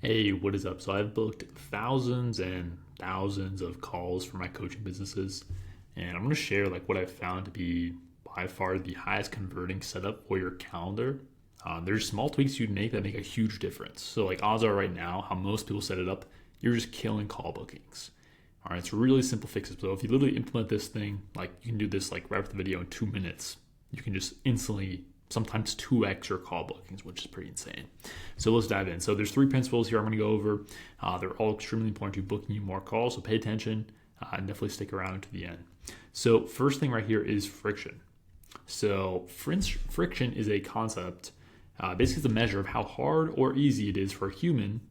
Hey, what is up? So I've booked thousands and thousands of calls for my coaching businesses, and I'm going to share like what I've found to be by far the highest converting setup for your calendar. There's small tweaks you can make that make a huge difference. So like odds are right now, how most people set it up, you're just killing call bookings. All right, it's really simple fixes. So if you literally implement this thing, like you can do this like right after the video in 2 minutes, you can just instantly sometimes 2x your call bookings, which is pretty insane. So let's dive in. So there's three principles here I'm going to go over. They're all extremely important to booking you more calls, so pay attention and definitely stick around to the end. So first thing right here is friction. So friction is a concept, basically it's a measure of how hard or easy it is for a human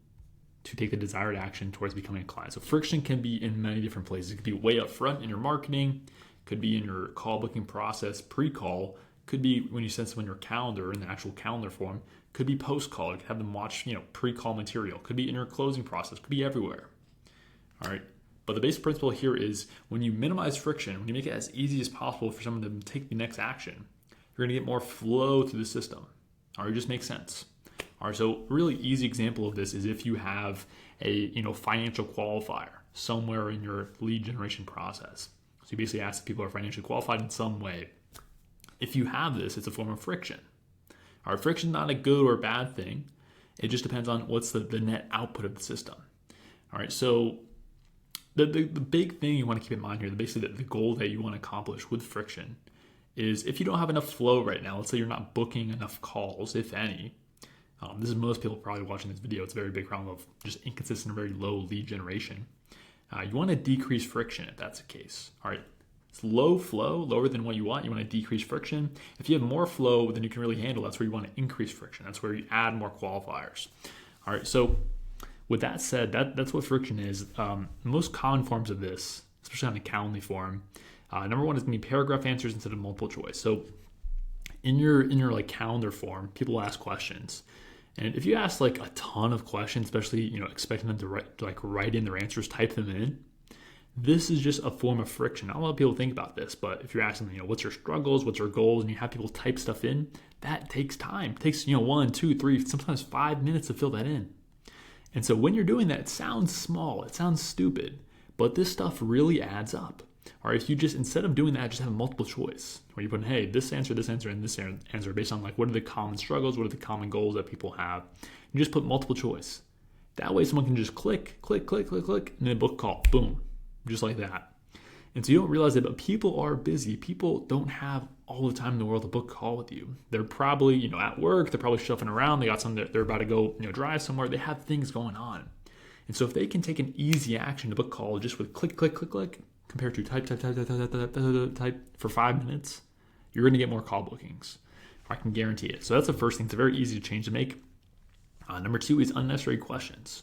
to take the desired action towards becoming a client. So friction can be in many different places. It could be way up front in your marketing, could be in your call booking process, pre-call, could be when you send someone your calendar in the actual calendar form, could be post-call. You could have them watch, pre-call material, could be in your closing process, could be everywhere. All right. But the basic principle here is when you minimize friction, when you make it as easy as possible for someone to take the next action, you're going to get more flow through the system. All right, it just makes sense. All right, so really easy example of this is if you have a financial qualifier somewhere in your lead generation process. So you basically ask if people are financially qualified in some way. If you have this, it's a form of friction. All right, friction is not a good or bad thing. It just depends on what's the net output of the system. All right, so the big thing you want to keep in mind here, basically the goal that you want to accomplish with friction is if you don't have enough flow right now, let's say you're not booking enough calls, if any. This is most people probably watching this video. It's a very big problem of just inconsistent, very low lead generation. You want to decrease friction if that's the case. All right, it's low flow, lower than what you want. You want to decrease friction. If you have more flow than you can really handle, that's where you want to increase friction. That's where you add more qualifiers. All right, so with that said, that's what friction is. Most common forms of this, especially on the Calendly form, number one is going to be paragraph answers instead of multiple choice. So in your like calendar form, people ask questions. And if you ask like a ton of questions, especially expecting them to write in their answers, type them in, this is just a form of friction. Not a lot of people think about this, but if you're asking them, what's your struggles, what's your goals, and you have people type stuff in, that takes time. It takes 1, 2, 3, sometimes 5 minutes to fill that in. And so when you're doing that, it sounds small, it sounds stupid, but this stuff really adds up. Or if you just, instead of doing that, just have a multiple choice where you put in, hey, this answer, and this answer based on like what are the common struggles, what are the common goals that people have. You just put multiple choice. That way someone can just click, and then book call, boom, just like that. And so you don't realize it, but people are busy. People don't have all the time in the world to book a call with you. They're probably, at work, they're probably shuffling around, they got something, they're about to go, drive somewhere, they have things going on. And so if they can take an easy action to book a call just with click, compared to type for 5 minutes, you're going to get more call bookings. I can guarantee it. So that's the first thing. It's a very easy change to make. Number two is unnecessary questions.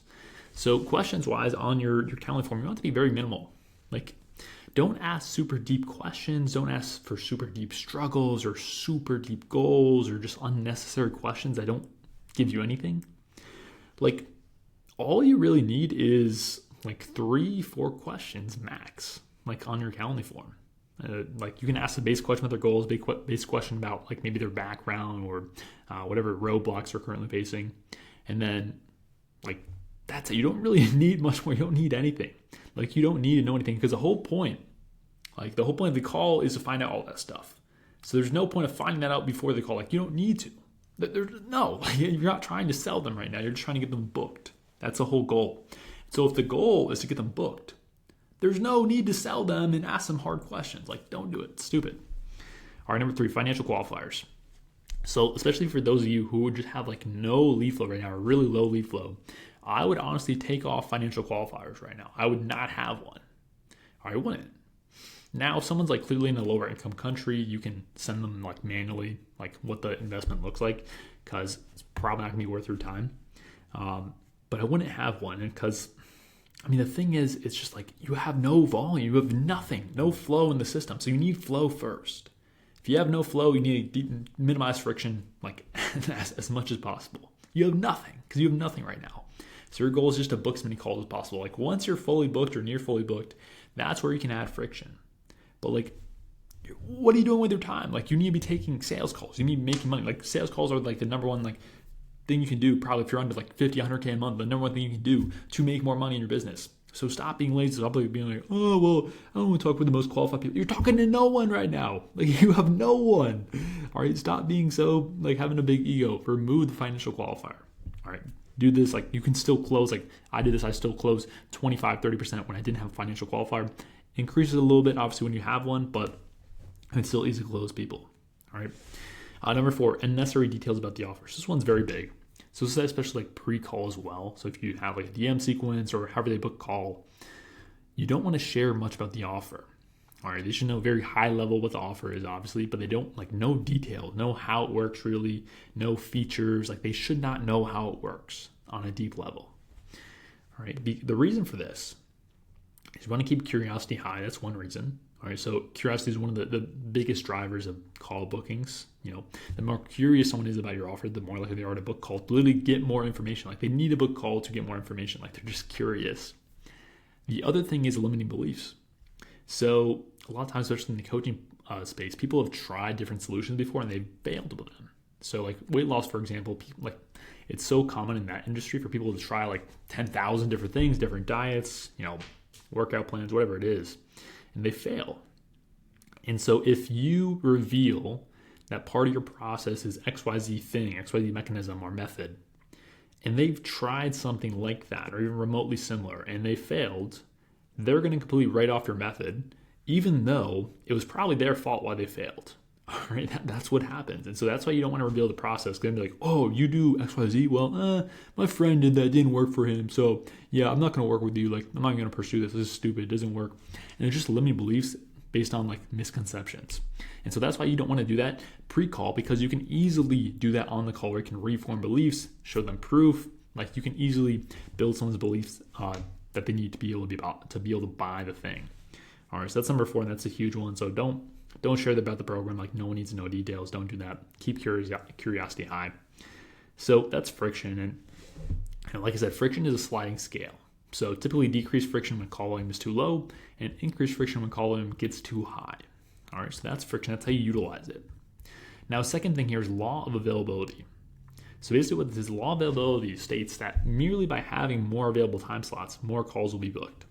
So questions wise on your Calendly form, you want to be very minimal. Like don't ask super deep questions. Don't ask for super deep struggles or super deep goals or just unnecessary questions that don't give you anything. Like all you really need is like 3-4 questions max, like on your Calendly form. Like you can ask a basic question about their goals, basic question about like maybe their background or whatever roadblocks they're currently facing. And then like that's it. You don't really need much more. You don't need anything. Like you don't need to know anything because the whole point of the call is to find out all that stuff. So there's no point of finding that out before the call. Like you don't need to. You're not trying to sell them right now. You're just trying to get them booked. That's the whole goal. So if the goal is to get them booked, there's no need to sell them and ask them hard questions. Like, don't do it. It's stupid. All right, number 3, financial qualifiers. So especially for those of you who would just have like no lead flow right now or really low lead flow, I would honestly take off financial qualifiers right now. I would not have one. I wouldn't. Now, if someone's like clearly in a lower income country, you can send them like manually like what the investment looks like because it's probably not gonna be worth your time. But I wouldn't have one because the thing is, it's just like you have no volume, you have nothing, no flow in the system. So you need flow first. If you have no flow, you need to minimize friction like as much as possible. You have nothing because you have nothing right now. So your goal is just to book as many calls as possible. Like once you're fully booked or near fully booked, that's where you can add friction. But like, what are you doing with your time? Like you need to be taking sales calls. You need to be making money. Like sales calls are like the number one, like thing you can do, probably if you're under like 50, 100K a month, the number one thing you can do to make more money in your business. So stop being lazy. Stop being like, oh, well, I don't want to talk with the most qualified people. You're talking to no one right now. Like, you have no one. All right, stop being so, like, having a big ego. Remove the financial qualifier. All right, do this. Like, you can still close. Like, I did this. I still closed 25, 30% when I didn't have a financial qualifier. Increases a little bit, obviously, when you have one, but it's still easy to close people. All right. Number 4, unnecessary details about the offers. This one's very big. So this is especially like pre-call as well. So if you have like a DM sequence or however they book call, you don't want to share much about the offer. All right, they should know very high level what the offer is, obviously, but they don't like no detail, know how it works really, no features. Like they should not know how it works on a deep level. All right, the reason for this is you want to keep curiosity high. That's one reason. All right, so curiosity is one of the biggest drivers of call bookings. You know, the more curious someone is about your offer, the more likely they are to book call, to literally get more information. Like they need a book call to get more information. Like they're just curious. The other thing is limiting beliefs. So a lot of times, especially in the coaching space, people have tried different solutions before and they've failed with them. So like weight loss, for example, like it's so common in that industry for people to try like 10,000 different things, different diets, you know, workout plans, whatever it is, and they fail. And so if you reveal that part of your process is XYZ thing, XYZ mechanism or method, and they've tried something like that or even remotely similar and they failed, they're going to completely write off your method, even though it was probably their fault why they failed. All right, that's what happens. And so that's why you don't want to reveal the process. Because they're like, oh, you do XYZ? Well, my friend did that. It didn't work for him. So yeah, I'm not going to work with you. Like, I'm not going to pursue this. This is stupid. It doesn't work. And they're just limiting beliefs based on like misconceptions. And so that's why you don't want to do that pre-call, because you can easily do that on the call where you can reform beliefs, show them proof. Like you can easily build someone's beliefs that they need to be able to buy the thing. All right, so that's number 4, and that's a huge one. So don't share about the program. Like no one needs to know details. Don't do that. Keep curiosity high. So that's friction, and like I said, friction is a sliding scale. So typically decreased friction when call volume is too low, and increased friction when call volume gets too high. All right, so that's friction. That's how you utilize it. Now, second thing here is law of availability. So basically what this law of availability states that merely by having more available time slots, more calls will be booked.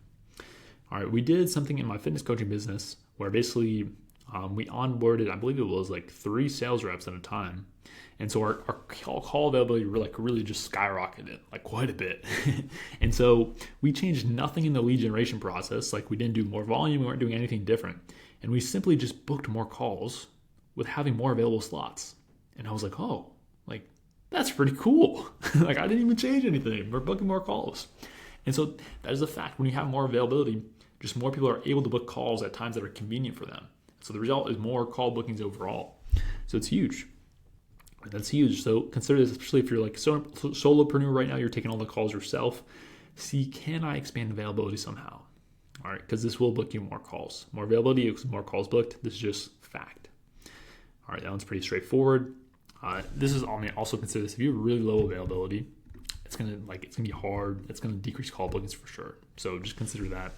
All right, we did something in my fitness coaching business where basically we onboarded, I believe it was like 3 sales reps at a time. And so our call availability really just skyrocketed, like quite a bit. And so we changed nothing in the lead generation process. Like we didn't do more volume, we weren't doing anything different. And we simply just booked more calls with having more available slots. And I was like, oh, like that's pretty cool. Like I didn't even change anything. We're booking more calls. And so that is a fact. When you have more availability, just more people are able to book calls at times that are convenient for them. So the result is more call bookings overall. So it's huge. That's huge. So consider this, especially if you're like solopreneur right now, you're taking all the calls yourself. See, can I expand availability somehow? All right, because this will book you more calls. More availability equals more calls booked. This is just fact. All right, that one's pretty straightforward. Also consider this, if you have really low availability, it's gonna be hard. It's gonna decrease call bookings for sure. So just consider that.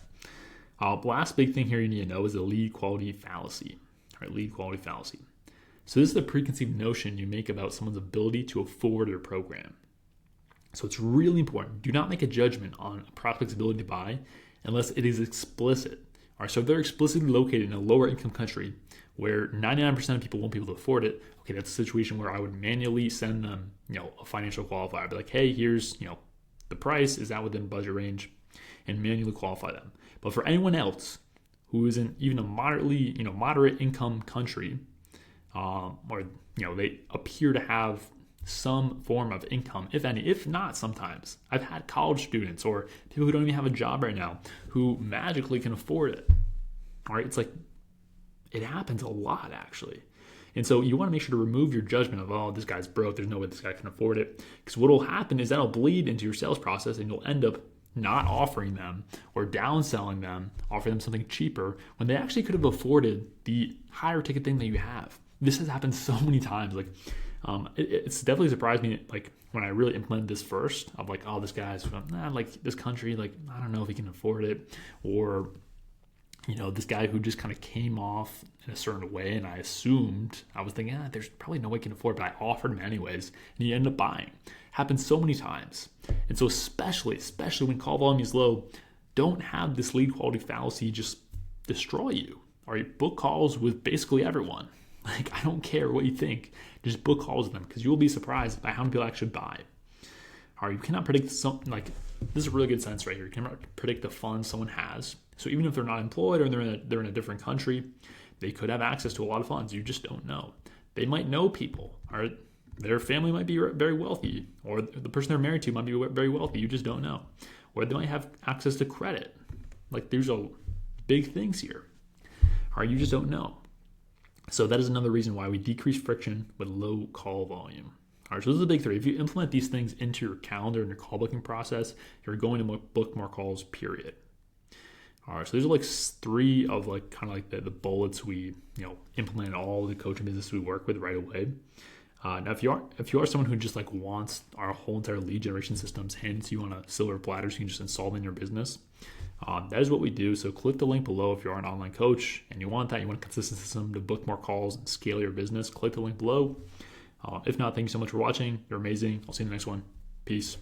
Last big thing here you need to know is the lead quality fallacy. All right, lead quality fallacy. So this is the preconceived notion you make about someone's ability to afford your program. So it's really important. Do not make a judgment on a prospect's ability to buy unless it is explicit. All right, so if they're explicitly located in a lower income country where 99% of people won't be able to afford it, okay, that's a situation where I would manually send them, a financial qualifier. I'd be like, hey, here's, the price, is that within budget range? And manually qualify them. But for anyone else who is in even a moderate income country, or they appear to have some form of income, if any, if not sometimes. I've had college students or people who don't even have a job right now who magically can afford it. All right, it's like it happens a lot actually. And so you want to make sure to remove your judgment of, oh, this guy's broke, there's no way this guy can afford it. Because what will happen is that'll bleed into your sales process and you'll end up not offering them or downselling them, offering them something cheaper when they actually could have afforded the higher ticket thing that you have. This has happened so many times. Like, it's definitely surprised me. Like when I really implemented this first, of like, oh, this guy's from like this country. Like I don't know if he can afford it, or this guy who just kind of came off in a certain way, and I was thinking, there's probably no way he can afford it, but I offered him anyways, and he ended up buying. Happens so many times. And so especially when call volume is low, don't have this lead quality fallacy just destroy you. All right, book calls with basically everyone. Like, I don't care what you think. Just book calls with them, because you will be surprised by how many people actually buy. All right, you cannot predict something like, this is a really good sense right here. You cannot predict the funds someone has. So even if they're not employed or they're in a different country, they could have access to a lot of funds. You just don't know. They might know people. All right, their family might be very wealthy, or the person they're married to might be very wealthy. You just don't know. Or they might have access to credit. Like, there's a big things here. All right, you just don't know. So that is another reason why we decrease friction with low call volume. All right, so those are the big three. If you implement these things into your calendar and your call booking process, you're going to book more calls, period. All right, so these are like three of like kind of like the bullets we implement all the coaching business we work with right away. Now, if you are someone who just like wants our whole entire lead generation systems handed to you on a silver platter, so you can just install them in your business, that is what we do. So click the link below if you are an online coach and you want that. You want a consistent system to book more calls and scale your business. Click the link below. If not, thank you so much for watching. You're amazing. I'll see you in the next one. Peace.